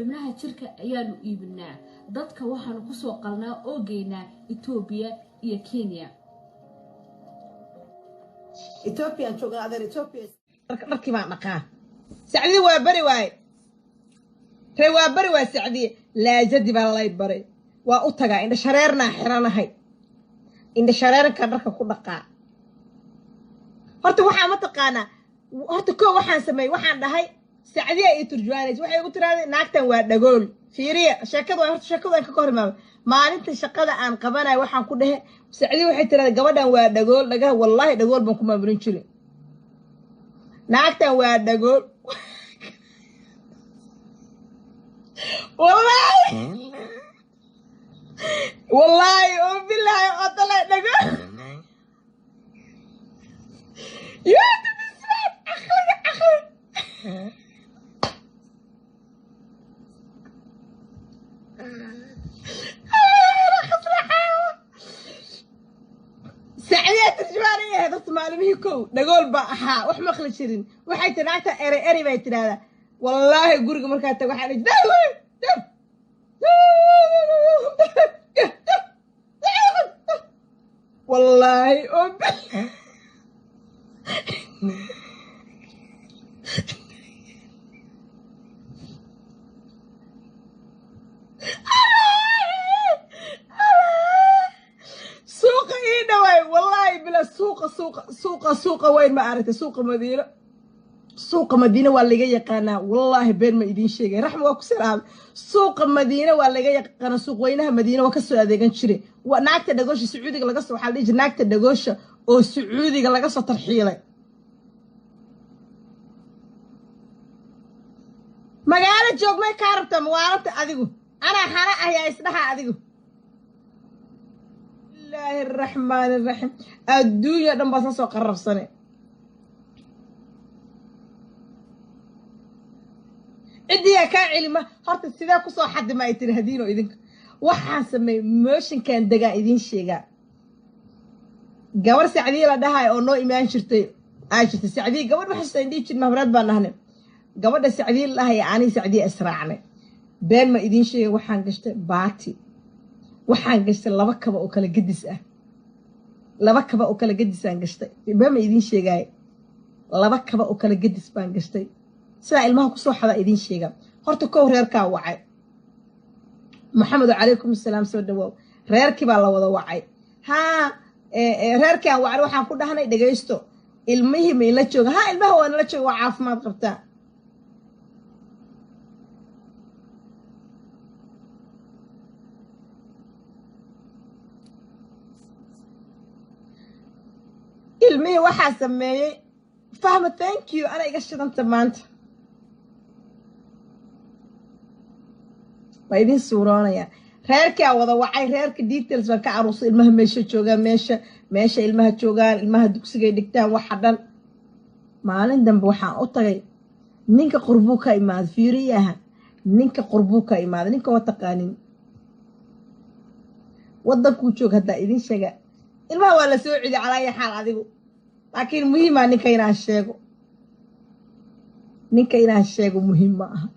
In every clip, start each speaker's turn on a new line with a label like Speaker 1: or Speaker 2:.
Speaker 1: xubnaha jirka ayaanu iibinaa dadka waxaanu ku soo qalnaa oo geynaa Ethiopia iyo Kenya
Speaker 2: Ethiopia jooga adeer Ethiopia
Speaker 3: markii baan dhaqaa Sacdi waa bari waay ree waa bari waay Sacdi laajadi baa lay baray waa u tagaa indha shareerna xiranahay indha shareerka dharka ku dhaqaa horta waxa ma taqaana horta ko waxaan sameeyay waxaan dhahay Sacdi ay turjuwaanayso waxay ugu tiraahday naagtan waa dhagool fiiriya sheekadu horta sheekadu ay ka hormaado maalinta shaqada aan qabanay waxaan ku dhahay Sacdi waxay tiraahday gabadhan waa dhagool dhaga wallahi dhagool baan ku maamulin jiray naagtan waa dhagool والله وبالله أطلع دقول يا تبسمات أخلي سعيدة ترجمانية هذا اسمع لي كو دقول بقى وح مخلي شيرين وحيت نعتا إري بيت هذا والله قرق مركاتة وحالي دم والله سوق ايه والله بلا سوق وين ما عرفت سوق مدينة waa laga yaqaanaa wallahi been ma idin sheegay raxmo waa ku salaam suuqa madiina waa laga yaqaan suuq weynaha madiina waa ka soo adeegan jiray waa naagta dhagoosha sacuudiga laga soo waxa la dhigay naagta dhagoosha oo sacuudiga laga soo tarxiilay magaalo joogmay ka rabta muwaarata adigu ana xara ayaa isdhaha adigu illaahi arrahmaan arrahiim adduunyo dhan baa soo qarrabsanay عدي كعلمة هرت السيدة كسر حد ما يترهدينه إذنك وحاسمي موشن كان دقا إذن شيء جوار سعدي لا ده أو نو إيمان شرتي عايشة السعدي جوار بحس عندي شيء مهبرات بنهنا جوار السعدي لا هي عني سعدي أسرعنا بين ما إذن شيء وحن قشت باتي وحن قشت لبكة بأكل جدس لبكة بأكل جدس عن قشت بين ما إذن شيء جاي لبكة بأكل جدس بان قشتي سلا ilmaha ku soo xada idin sheega horta koow reerka wacay maxamed alaykum salaam soo dhawow reerkii baa la wada wacay ha reerkan wacay waxaan ku dhahnay dhageysto ilmihii ma ila jooga ha ilmaha waa la jooga caafimaad qabta ilmihii waxa sameeyay fahma thank you ana iga shidanta maanta ويدين سورانة يا ريرك يا وضع وعي ريرك ديتيلز بك عروس المها ماشى جوجا ماشى المها جوجا المها دكسجي دكتا وحدا ما عندهم بوحة أطغي نينك قربوك إماد فيريها نينك قربوك إماد نينك وتقانين وضك وشوك هدا إذن شجع المها ولا سوعي على أي حال عذيبو لكن مهمة نينك ينها الشيغو نينك ينها الشيغو مهمة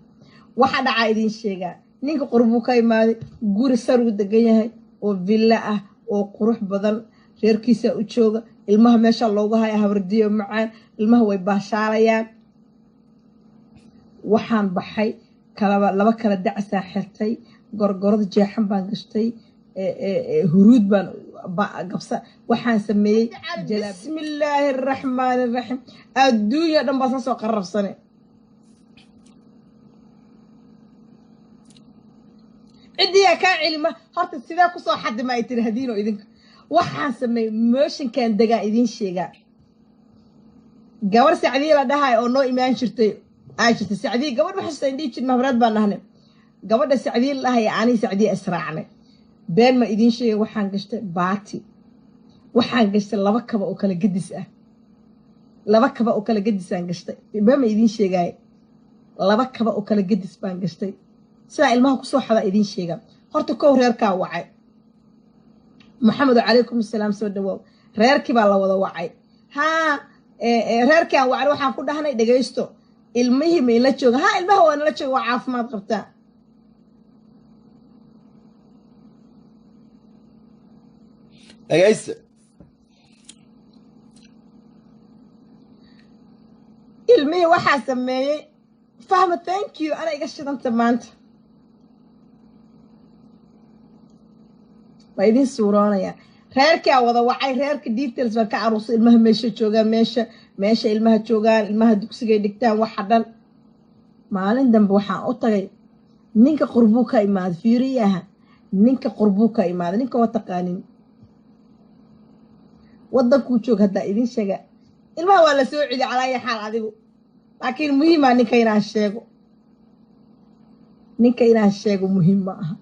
Speaker 3: وحدا عايدين شيغا ninka qurbu ka imaaday guri sar u degan yahay oo villa ah oo qurux badan reerkiisa u jooga ilmaha meesha loogu hayo habardiyo macaan ilmaha way baashaalayaan waxaan baxay laba kala dacsa xirtay gorgorada jeexan baan gashtay huruud baan qabsa waxaan sameeyay bismillaahir rahmaanir rahiim adduunyo dhan baa soo qarrabsanay عدي كعلمة هرت السيدة كسر حد ما يترهدينه إذنك وحاسمي موشن كان دقا إذن شيء جوار سعدي لا ده أو نو إيمان شرتي عايشة السعدي جوار بحس عندي شيء مهبرات بنهنا جوار السعدي لا هي عني سعدي أسرعنا بين ما إذن شيء وحن قشت باتي وحن قشت لبكة بأكل جدس لبكة بأكل جدس عن قشت بين ما إذن شيء جاي لبكة بأكل جدس بان قشتي سلا ilmaha ku soo xada idin sheega horta koow reerka wacay maxamed alaykum salaam soo dhawow reerkii baa la wada wacay ha reerkan wacay waxaan ku dhahnay dhageysto ilmihii ma ila jooga ha ilmaha waa la jooga caafimaad qabta
Speaker 4: dhagaysta
Speaker 3: ilmihii waxaa sameeyey fahma thank you ana iga shidanta maanta waa idin suuroonaya reerkaa wada wacay reerka details baan ka caruusay ilmaha meesha joogaan meesha ilmaha joogaan ilmaha dugsigay dhigtaan waxa dhan maalin dambe waxaan u tagay ninka qurbuu ka imaaday fiiriyaha ninka qurbuu ka imaaday ninka waa taqaanin wadankuu joog haddaa idin sheega ilmaha waa la soo celi calaayo xaal adigu laakiin muhiimaa ninka inaan sheego muhiim ma aha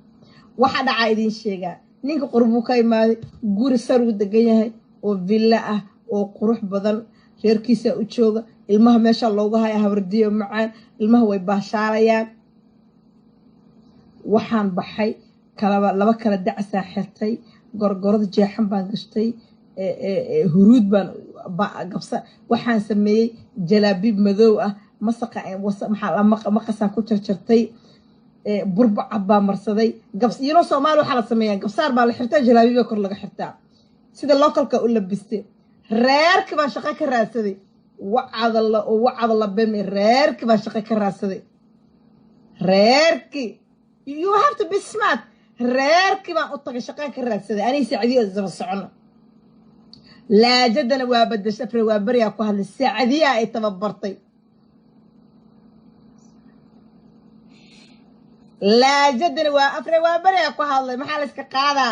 Speaker 3: waxa dhacaa idin sheegaa ninka qurbuu ka imaaday guri saruu degan yahay oo villa ah oo qurux badan reerkiisa u jooga ilmaha meesha loogu haya habardiyo macaan ilmaha way baashaalayaan waxaan baxay laba kala dacsaa xirtay gorgorada jeexan baan gashtay huruud baan gabsa waxaan sameeyey jalaabiib madow ah maqasaan ku jarjartay burbacad baa marsaday iyadoo Soomaali waxa la sameeyaa gabsaar baa la xirtaa jalaabiib kor laga xirtaa sida localka u labistay reerkii baan shaqo ka raadsaday wacadalla been reerkii baan shaqo ka raadsaday reerkii you have to be smart reerkii baan u tagay shaqo ka raadsaday anay saacadiyo zaba socono laajadana waa badashay afre waa bariya ku hadlay saacadiya ay tababartay laajadana waa afre waa bariya ku hadlay maxaa la iska qaadaa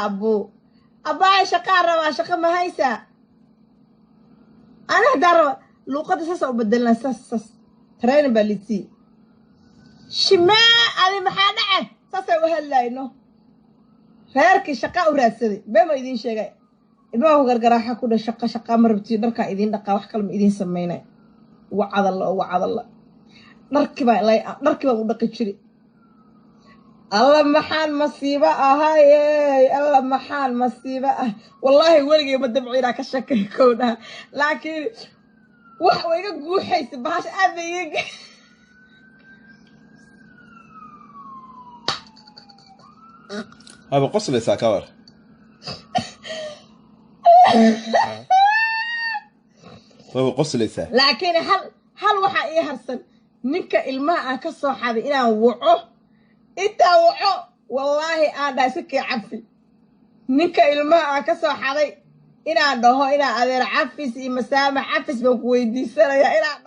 Speaker 3: abaa shaqo raba shaqo ma haysa ana darba luqada saas u bedelna saas training baliti shima ali maxaa dhacay saas u hadlayno reerkii shaqo u raadsaday bema idin sheegay ilmaha gargaraaxa ku dhashay shaqo marabtii dharka idin dhaqa wax kale ma idin sameynay wacadalla dharkii baa u dhaqi jiray alla maxaan masiibo ahaayey alla maxaan masiibo ah wallaahi weligay ma dabciina ka shakay kowdhaha laakiin wax way iga guuxaysa bahash aad bay iga
Speaker 4: haba qoslaysaa ka war haba qoslaysaa
Speaker 3: laakiin hal waxa ii harsan ninka ilmaha aan ka soo xaday inaan waco intaa waco wallaahi aan dhahay si kii cafi ninka ilmaha aan ka soo xaday inaan dhaho inaan adeer cafis iyo masaamax cafis baan ku weydiisanayaa inaan